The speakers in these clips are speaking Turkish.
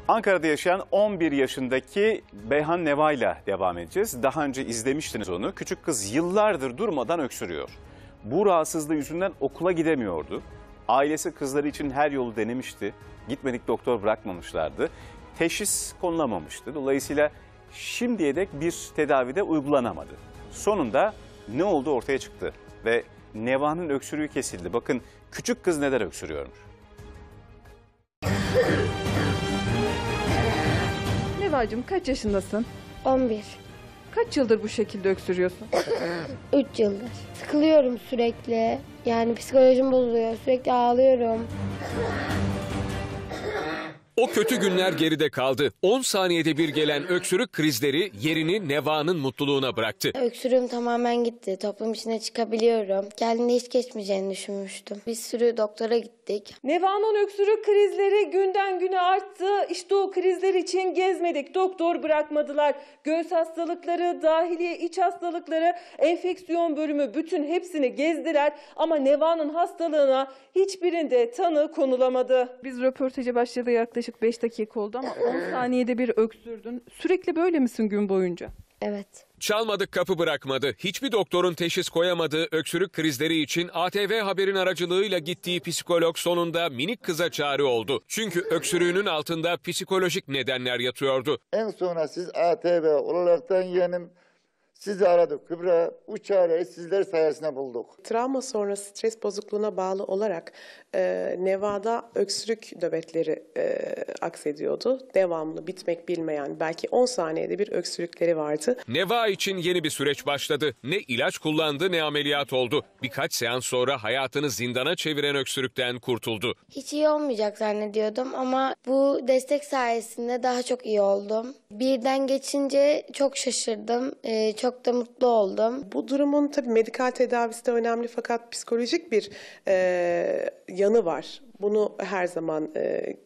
Ankara'da yaşayan 11 yaşındaki Beyhan Neva ile devam edeceğiz. Daha önce izlemiştiniz onu. Küçük kız yıllardır durmadan öksürüyor. Bu rahatsızlığı yüzünden okula gidemiyordu. Ailesi kızları için her yolu denemişti. Gitmedik doktor bırakmamışlardı. Teşhis konulamamıştı. Dolayısıyla şimdiye dek bir tedavide uygulanamadı. Sonunda ne oldu ortaya çıktı ve Neva'nın öksürüğü kesildi. Bakın küçük kız neden öksürüyormuş. Neva'cığım kaç yaşındasın? 11. Kaç yıldır bu şekilde öksürüyorsun? 3 yıldır. Sıkılıyorum sürekli. Yani psikolojim bozuluyor. Sürekli ağlıyorum. O kötü günler geride kaldı. 10 saniyede bir gelen öksürük krizleri yerini Neva'nın mutluluğuna bıraktı. Öksürüğüm tamamen gitti. Toplum içine çıkabiliyorum. Geldiğinde hiç geçmeyeceğini düşünmüştüm. Bir sürü doktora gittik. Neva'nın öksürük krizleri günden güne arttı. İşte o krizler için gezmedik. Doktor bırakmadılar. Göğüs hastalıkları, dahiliye iç hastalıkları, enfeksiyon bölümü bütün hepsini gezdiler. Ama Neva'nın hastalığına hiçbirinde tanı konulamadı. Biz röportaja başladı yaklaşık 5 dakika oldu ama 10 saniyede bir öksürdün. Sürekli böyle misin gün boyunca? Evet. Çalmadık kapı bırakmadı. Hiçbir doktorun teşhis koyamadığı öksürük krizleri için ATV Haber'in aracılığıyla gittiği psikolog sonunda minik kıza çare oldu. Çünkü öksürüğünün altında psikolojik nedenler yatıyordu. En sonra siz ATV olaraktan yeğenim sizi aradık Kübra. Bu çareyi sizler sayesinde bulduk. Travma sonrası stres bozukluğuna bağlı olarak Neva'da öksürük nöbetleri aksediyordu. Devamlı bitmek bilmeyen belki 10 saniyede bir öksürükleri vardı. Neva için yeni bir süreç başladı. Ne ilaç kullandı ne ameliyat oldu. Birkaç seans sonra hayatını zindana çeviren öksürükten kurtuldu. Hiç iyi olmayacak zannediyordum ama bu destek sayesinde daha çok iyi oldum. Birden geçince çok şaşırdım. Çok da mutlu oldum. Bu durumun tabii medikal tedavisi de önemli fakat psikolojik bir yanı var. Bunu her zaman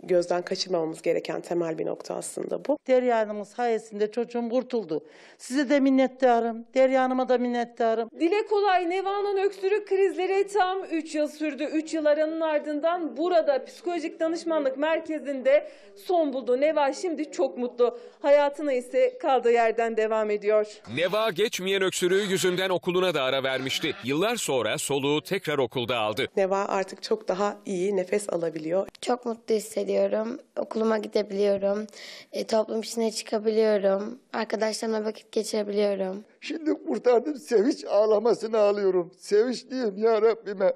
gözden kaçırmamamız gereken temel bir nokta aslında bu. Derya Hanım'ın sayesinde çocuğum kurtuldu. Size de minnettarım. Derya Hanım'a da minnettarım. Dile kolay Neva'nın öksürük krizleri tam 3 yıl sürdü. 3 yıl aranın ardından burada psikolojik danışmanlık merkezinde son buldu. Neva şimdi çok mutlu. Hayatına ise kaldığı yerden devam ediyor. Neva geçmeyen öksürüğü yüzünden okuluna da ara vermişti. Yıllar sonra soluğu tekrar okulda aldı. Neva artık çok daha iyi nefes alabiliyor. Çok mutlu hissediyorum. Okuluma gidebiliyorum. Toplum içine çıkabiliyorum. Arkadaşlarımla vakit geçirebiliyorum. Şimdi kurtardım, sevinç ağlamasını ağlıyorum. Sevinçliyim ya Rabbime.